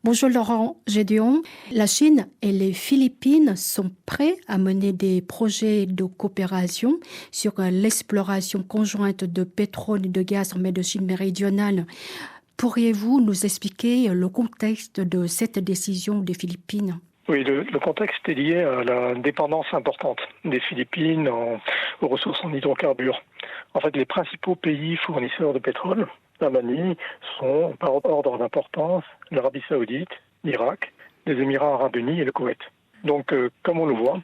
Bonjour Laurent Gédéon. La Chine et les Philippines sont prêts à mener des projets de coopération sur l'exploration conjointe de pétrole et de gaz en mer de Chine méridionale. Pourriez-vous nous expliquer le contexte de cette décision des Philippines? Oui, le contexte est lié à la dépendance importante des Philippines aux ressources en hydrocarbures. En fait, les principaux pays fournisseurs de pétrole, la Manille, sont par ordre d'importance l'Arabie Saoudite, l'Irak, les Émirats Arabes Unis et le Koweït. Donc, comme on le voit,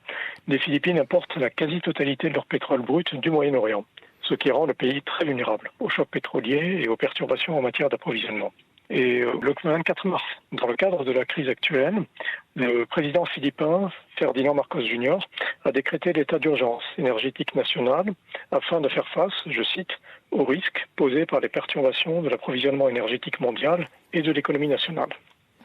les Philippines importent la quasi-totalité de leur pétrole brut du Moyen-Orient, ce qui rend le pays très vulnérable aux chocs pétroliers et aux perturbations en matière d'approvisionnement. Et le 24 mars, dans le cadre de la crise actuelle, le président philippin, Ferdinand Marcos Jr., a décrété l'état d'urgence énergétique national afin de faire face, je cite, aux risques posés par les perturbations de l'approvisionnement énergétique mondial et de l'économie nationale.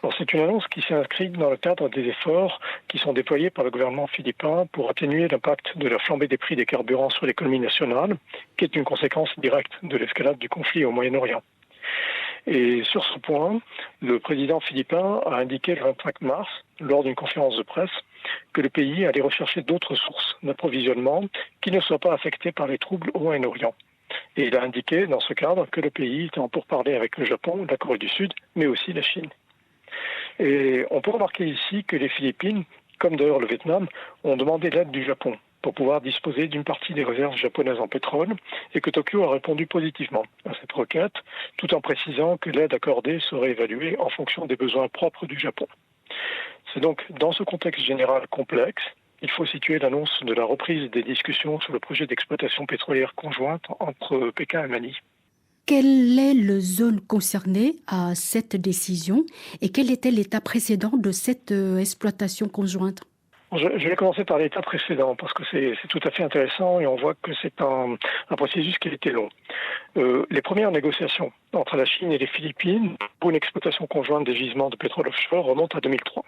Alors, c'est une annonce qui s'inscrit dans le cadre des efforts qui sont déployés par le gouvernement philippin pour atténuer l'impact de la flambée des prix des carburants sur l'économie nationale, qui est une conséquence directe de l'escalade du conflit au Moyen-Orient. Et sur ce point, le président philippin a indiqué le 25 mars, lors d'une conférence de presse, que le pays allait rechercher d'autres sources d'approvisionnement qui ne soient pas affectées par les troubles au Moyen-Orient. Et il a indiqué dans ce cadre que le pays était en pourparlers avec le Japon, la Corée du Sud, mais aussi la Chine. Et on peut remarquer ici que les Philippines, comme d'ailleurs le Vietnam, ont demandé l'aide du Japon pour pouvoir disposer d'une partie des réserves japonaises en pétrole et que Tokyo a répondu positivement à cette requête, tout en précisant que l'aide accordée serait évaluée en fonction des besoins propres du Japon. C'est donc dans ce contexte général complexe, il faut situer l'annonce de la reprise des discussions sur le projet d'exploitation pétrolière conjointe entre Pékin et Manille. Quelle est la zone concernée à cette décision et quel était l'état précédent de cette exploitation conjointe? Je vais commencer par l'état précédent parce que c'est tout à fait intéressant et on voit que c'est un processus qui a été long. Les premières négociations entre la Chine et les Philippines pour une exploitation conjointe des gisements de pétrole offshore remontent à 2003.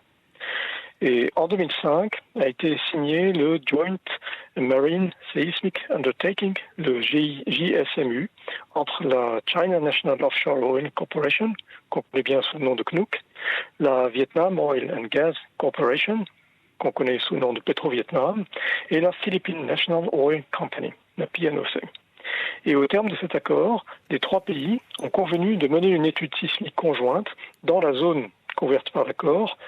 Et en 2005 a été signé le Joint Marine Seismic Undertaking, le JSMU, entre la China National Offshore Oil Corporation, qu'on connaît bien sous le nom de CNOOC, la Vietnam Oil and Gas Corporation, qu'on connaît sous le nom de Petro-Vietnam, et la Philippine National Oil Company, la PNOC. Et au terme de cet accord, les trois pays ont convenu de mener une étude sismique conjointe dans la zone couverte par l'accord,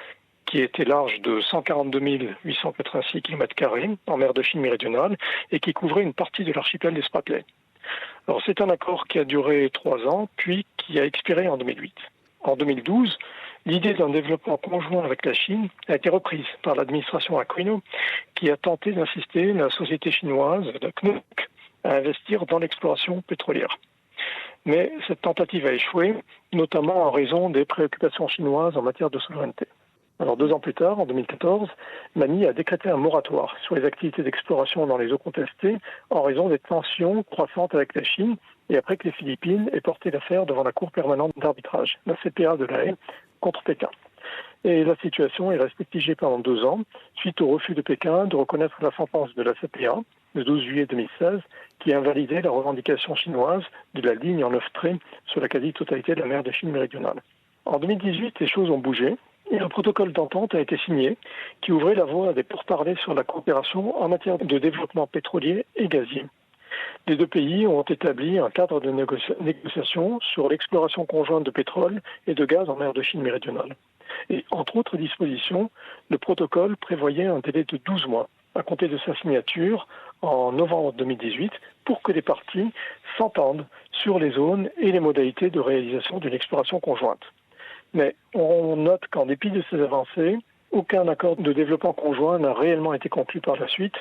qui était large de 142 886 km² en mer de Chine méridionale et qui couvrait une partie de l'archipel des Spratleys. Alors c'est un accord qui a duré 3 ans, puis qui a expiré en 2008. En 2012, l'idée d'un développement conjoint avec la Chine a été reprise par l'administration Aquino, qui a tenté d'insister la société chinoise, la CNOOC, à investir dans l'exploration pétrolière. Mais cette tentative a échoué, notamment en raison des préoccupations chinoises en matière de souveraineté. Alors 2 ans plus tard, en 2014, Manille a décrété un moratoire sur les activités d'exploration dans les eaux contestées en raison des tensions croissantes avec la Chine et après que les Philippines aient porté l'affaire devant la Cour permanente d'arbitrage, la CPA de La Haye, contre Pékin. Et la situation est restée figée pendant 2 ans, suite au refus de Pékin de reconnaître la sentence de la CPA, le 12 juillet 2016, qui invalidait la revendication chinoise de la ligne en 9 traits sur la quasi-totalité de la mer de Chine méridionale. En 2018, les choses ont bougé. Et un protocole d'entente a été signé qui ouvrait la voie à des pourparlers sur la coopération en matière de développement pétrolier et gazier. Les 2 pays ont établi un cadre de négociation sur l'exploration conjointe de pétrole et de gaz en mer de Chine méridionale. Et entre autres dispositions, le protocole prévoyait un délai de 12 mois à compter de sa signature en novembre 2018 pour que les parties s'entendent sur les zones et les modalités de réalisation d'une exploration conjointe. Mais on note qu'en dépit de ces avancées, aucun accord de développement conjoint n'a réellement été conclu par la suite,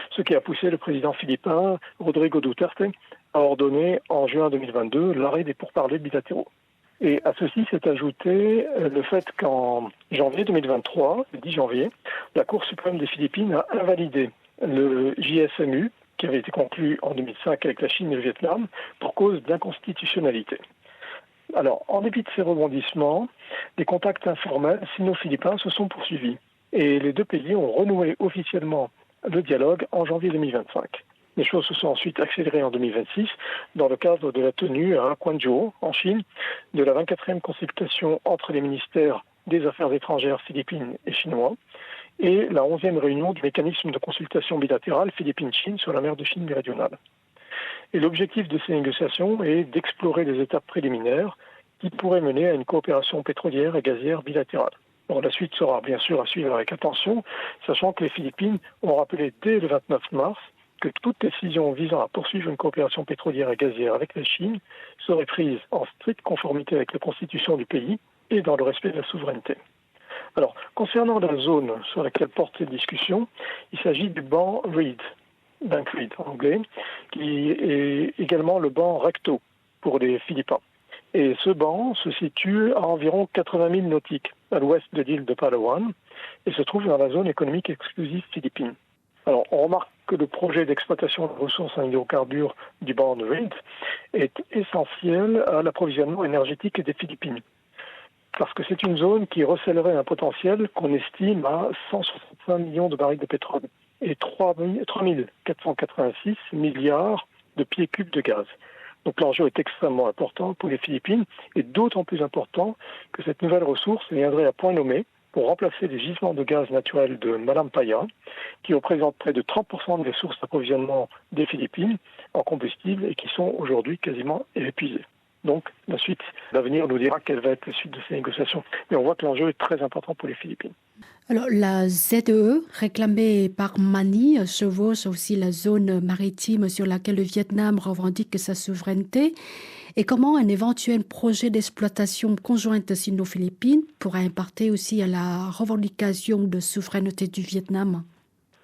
ce qui a poussé le président philippin Rodrigo Duterte à ordonner en juin 2022 l'arrêt des pourparlers bilatéraux. Et à ceci s'est ajouté le fait qu'en janvier 2023, le 10 janvier, la Cour suprême des Philippines a invalidé le JSMU, qui avait été conclu en 2005 avec la Chine et le Vietnam, pour cause d'inconstitutionnalité. Alors, en dépit de ces rebondissements, les contacts informels sino-philippins se sont poursuivis et les 2 pays ont renoué officiellement le dialogue en janvier 2025. Les choses se sont ensuite accélérées en 2026 dans le cadre de la tenue à Quanzhou, en Chine, de la 24e consultation entre les ministères des affaires étrangères philippines et chinois, et la 11e réunion du mécanisme de consultation bilatérale Philippines-Chine sur la mer de Chine méridionale. Et l'objectif de ces négociations est d'explorer les étapes préliminaires qui pourraient mener à une coopération pétrolière et gazière bilatérale. Bon, la suite sera bien sûr à suivre avec attention, sachant que les Philippines ont rappelé dès le 29 mars que toute décision visant à poursuivre une coopération pétrolière et gazière avec la Chine serait prise en stricte conformité avec la constitution du pays et dans le respect de la souveraineté. Alors, concernant la zone sur laquelle porte cette discussion, il s'agit du banc Reid, Bank Reid en anglais, qui est également le banc recto pour les Philippins. Et ce banc se situe à environ 80 000 nautiques à l'ouest de l'île de Palawan et se trouve dans la zone économique exclusive philippine. Alors, on remarque que le projet d'exploitation de ressources en hydrocarbures du banc de Reid est essentiel à l'approvisionnement énergétique des Philippines. Parce que c'est une zone qui recèlerait un potentiel qu'on estime à 165 millions de barils de pétrole et 3 486 milliards de pieds cubes de gaz. Donc l'enjeu est extrêmement important pour les Philippines et d'autant plus important que cette nouvelle ressource viendrait à point nommé pour remplacer les gisements de gaz naturel de Malampaya qui représentent près de 30% des sources d'approvisionnement des Philippines en combustible et qui sont aujourd'hui quasiment épuisées. Donc, la suite, l'avenir nous dira quelle va être la suite de ces négociations. Mais on voit que l'enjeu est très important pour les Philippines. Alors, la ZEE, réclamée par Manille, chevauche aussi la zone maritime sur laquelle le Vietnam revendique sa souveraineté. Et comment un éventuel projet d'exploitation conjointe sino-philippine pourrait impacter aussi à la revendication de souveraineté du Vietnam?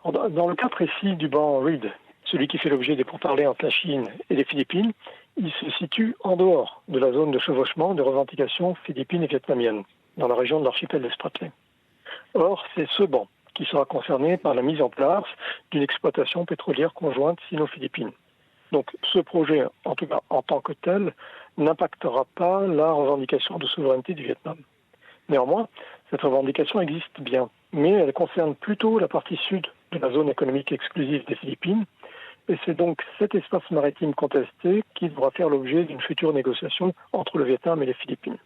Dans le cas précis du banc Reid, celui qui fait l'objet des pourparlers entre la Chine et les Philippines, il se situe en dehors de la zone de chevauchement de revendications philippines et vietnamiennes, dans la région de l'archipel de Spratly. Or, c'est ce banc qui sera concerné par la mise en place d'une exploitation pétrolière conjointe sino-philippine. Donc, ce projet, en tout cas en tant que tel, n'impactera pas la revendication de souveraineté du Vietnam. Néanmoins, cette revendication existe bien, mais elle concerne plutôt la partie sud de la zone économique exclusive des Philippines, et c'est donc cet espace maritime contesté qui devra faire l'objet d'une future négociation entre le Vietnam et les Philippines.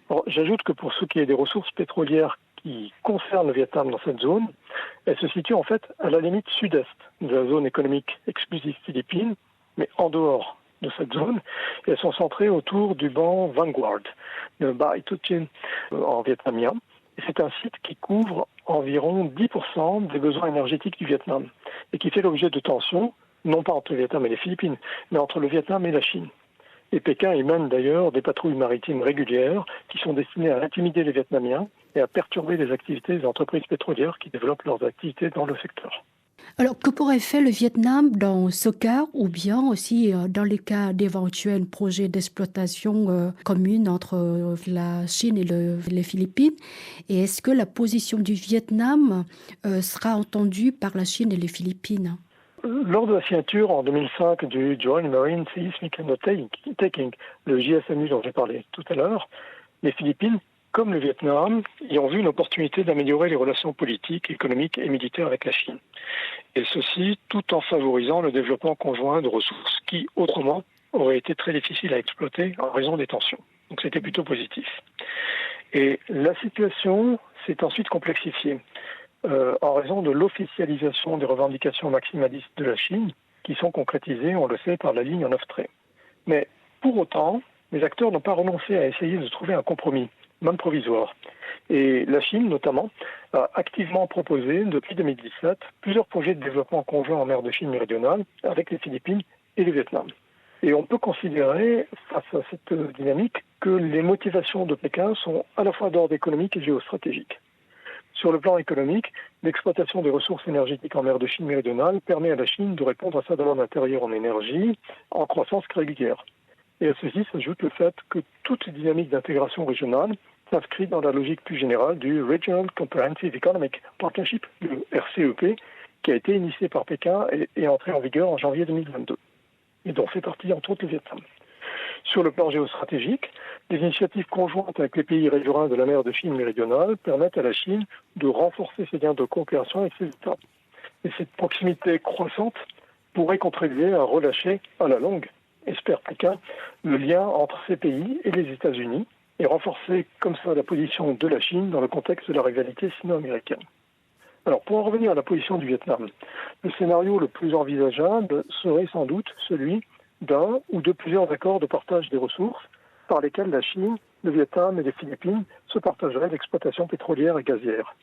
Alors, j'ajoute que pour ce qui est des ressources pétrolières qui concernent le Vietnam dans cette zone, elles se situent en fait à la limite sud-est de la zone économique exclusive philippine, mais en dehors de cette zone, et elles sont centrées autour du banc Vanguard, le Bai Tu Chin en vietnamien. Et c'est un site qui couvre environ 10% des besoins énergétiques du Vietnam et qui fait l'objet de tensions, non pas entre le Vietnam et les Philippines, mais entre le Vietnam et la Chine. Et Pékin y mène d'ailleurs des patrouilles maritimes régulières qui sont destinées à intimider les Vietnamiens et à perturber les activités des entreprises pétrolières qui développent leurs activités dans le secteur. Alors, que pourrait faire le Vietnam dans ce cas ou bien aussi dans les cas d'éventuels projets d'exploitation commune entre la Chine et les Philippines? Et est-ce que la position du Vietnam sera entendue par la Chine et les Philippines? Lors de la signature en 2005 du Joint Marine Seismic Undertaking, le JSMU dont j'ai parlé tout à l'heure, les Philippines, comme le Vietnam, y ont vu une opportunité d'améliorer les relations politiques, économiques et militaires avec la Chine. Et ceci tout en favorisant le développement conjoint de ressources qui, autrement, auraient été très difficiles à exploiter en raison des tensions. Donc c'était plutôt positif. Et la situation s'est ensuite complexifiée en raison de l'officialisation des revendications maximalistes de la Chine, qui sont concrétisées, on le sait, par la ligne en 9 traits. Mais pour autant, les acteurs n'ont pas renoncé à essayer de trouver un compromis, même provisoire. Et la Chine, notamment, a activement proposé, depuis 2017, plusieurs projets de développement conjoint en mer de Chine méridionale avec les Philippines et le Vietnam. Et on peut considérer, face à cette dynamique, que les motivations de Pékin sont à la fois d'ordre économique et géostratégique. Sur le plan économique, l'exploitation des ressources énergétiques en mer de Chine méridionale permet à la Chine de répondre à sa demande intérieure en énergie en croissance régulière. Et à ceci s'ajoute le fait que toute dynamique d'intégration régionale s'inscrit dans la logique plus générale du Regional Comprehensive Economic Partnership, le RCEP, qui a été initié par Pékin et entré en vigueur en janvier 2022, et dont fait partie entre autres le Vietnam. Sur le plan géostratégique, les initiatives conjointes avec les pays riverains de la mer de Chine méridionale permettent à la Chine de renforcer ses liens de coopération avec ses États. Et cette proximité croissante pourrait contribuer à relâcher à la longue, espère Pékin, le lien entre ces pays et les États-Unis et renforcer comme ça la position de la Chine dans le contexte de la rivalité sino-américaine. Alors, pour en revenir à la position du Vietnam, le scénario le plus envisageable serait sans doute celui d'un ou de plusieurs accords de partage des ressources par lesquels la Chine, le Vietnam et les Philippines se partageraient l'exploitation pétrolière et gazière.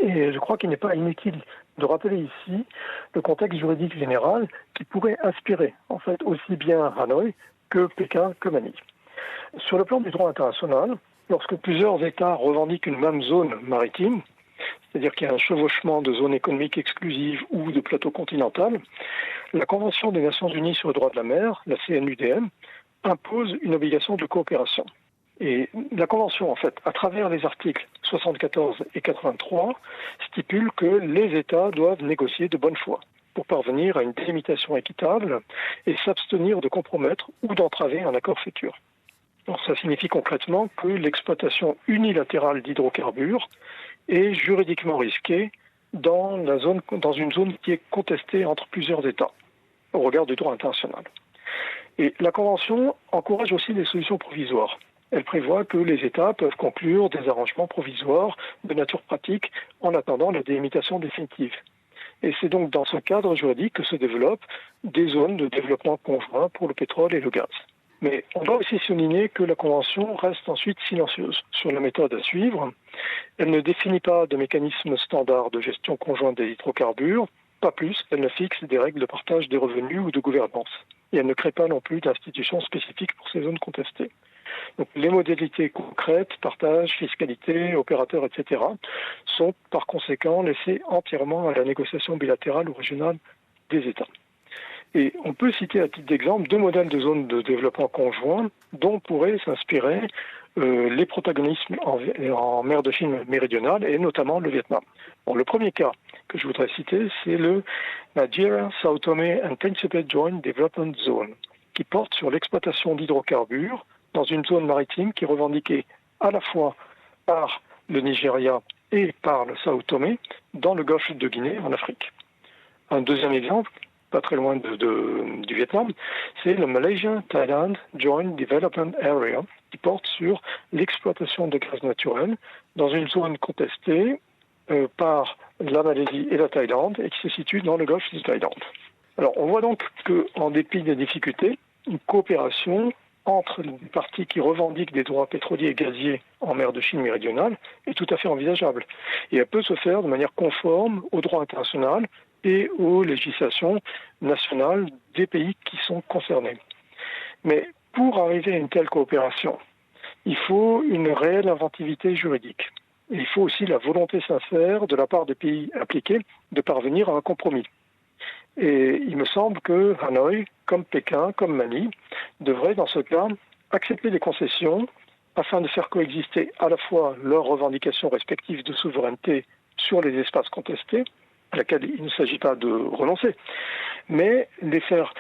Et je crois qu'il n'est pas inutile de rappeler ici le contexte juridique général qui pourrait inspirer en fait aussi bien Hanoï que Pékin que Manille. Sur le plan du droit international, lorsque plusieurs États revendiquent une même zone maritime, c'est-à-dire qu'il y a un chevauchement de zones économiques exclusives ou de plateaux continental, la Convention des Nations Unies sur le droit de la mer, la CNUDM, impose une obligation de coopération. Et la Convention, en fait, à travers les articles 74 et 83, stipule que les États doivent négocier de bonne foi pour parvenir à une délimitation équitable et s'abstenir de compromettre ou d'entraver un accord futur. Alors, ça signifie concrètement que l'exploitation unilatérale d'hydrocarbures est juridiquement risquée dans une zone qui est contestée entre plusieurs États, au regard du droit international. Et la Convention encourage aussi des solutions provisoires. Elle prévoit que les États peuvent conclure des arrangements provisoires de nature pratique en attendant la délimitation définitive. Et c'est donc dans ce cadre juridique que se développent des zones de développement conjoint pour le pétrole et le gaz. Mais on doit aussi souligner que la Convention reste ensuite silencieuse sur la méthode à suivre. Elle ne définit pas de mécanisme standard de gestion conjointe des hydrocarbures, pas plus qu'elle ne fixe des règles de partage des revenus ou de gouvernance. Et elle ne crée pas non plus d'institutions spécifiques pour ces zones contestées. Donc, les modalités concrètes, partage, fiscalité, opérateurs, etc., sont par conséquent laissées entièrement à la négociation bilatérale ou régionale des États. Et on peut citer à titre d'exemple deux modèles de zones de développement conjoint dont pourraient s'inspirer les protagonismes en mer de Chine méridionale et notamment le Vietnam. Bon, le premier cas que je voudrais citer, c'est le Nigeria Sao Tome and Principe Joint Development Zone, qui porte sur l'exploitation d'hydrocarbures dans une zone maritime qui est revendiquée à la fois par le Nigeria et par le Sao Tome dans le golfe de Guinée en Afrique. Un deuxième exemple, pas très loin du Vietnam, c'est le Malaysia-Thailand Joint Development Area qui porte sur l'exploitation de gaz naturel dans une zone contestée par la Malaisie et la Thaïlande et qui se situe dans le golfe de Thaïlande. Alors on voit donc qu'en dépit des difficultés, une coopération entre les parties qui revendiquent des droits pétroliers et gaziers en mer de Chine méridionale est tout à fait envisageable. Et elle peut se faire de manière conforme au droit international et aux législations nationales des pays qui sont concernés. Mais pour arriver à une telle coopération, il faut une réelle inventivité juridique. Et il faut aussi la volonté sincère de la part des pays impliqués de parvenir à un compromis. Et il me semble que Hanoï, comme Pékin, comme Manille, devraient dans ce cas accepter des concessions afin de faire coexister à la fois leurs revendications respectives de souveraineté sur les espaces contestés, à laquelle il ne s'agit pas de renoncer, mais les faire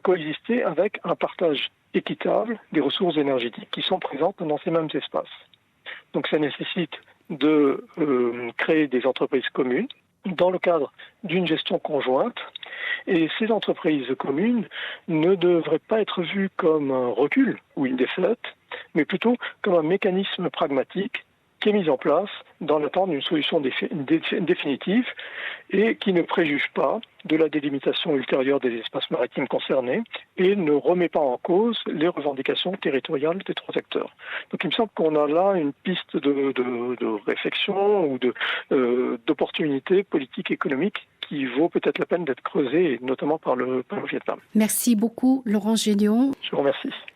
coexister avec un partage équitable des ressources énergétiques qui sont présentes dans ces mêmes espaces. Donc ça nécessite de créer des entreprises communes dans le cadre d'une gestion conjointe. Et ces entreprises communes ne devraient pas être vues comme un recul ou une défaite, mais plutôt comme un mécanisme pragmatique qui est mis en place dans l'attente d'une solution définitive et qui ne préjuge pas de la délimitation ultérieure des espaces maritimes concernés et ne remet pas en cause les revendications territoriales des trois acteurs. Donc il me semble qu'on a là une piste de réflexion ou d'opportunité politique économique qui vaut peut-être la peine d'être creusée, notamment par le Vietnam. Merci beaucoup, Laurent Génion. Je vous remercie.